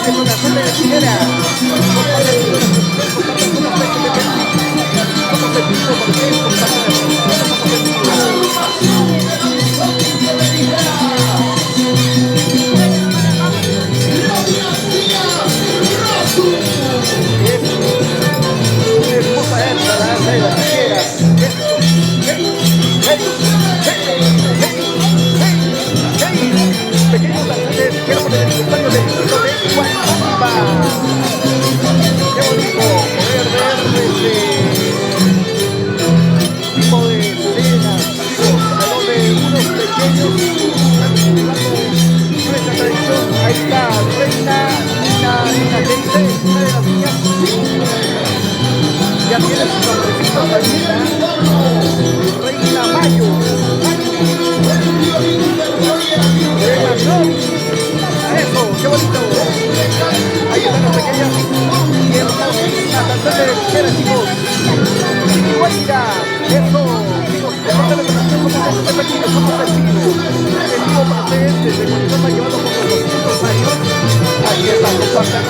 Es una zona de chilena. Somos el mismo porque es hermosa esta, la danza de la tijera. Pequeños danzantes, quiero poner el estadio de Huancabamba. Qué bonito poder ver este tipo de escenas, amigos, a donde unos pequeños están jugando nuestra tradición. Ahí está, Reina, Nina, ¿qué dice? Una de las niñas. Ya tiene sus nombrecitos ahí, Reina Mayo. A eso, qué bonito. Ahí están las pequeñas y hermosísimas danzantes de tijera, chicos. Chihuahua, eso, chicos, de representación somos efectivos, somos efectivos. Efectivo para ustedes desde Coliforma llevando por los 200 años. Ahí está, compartan,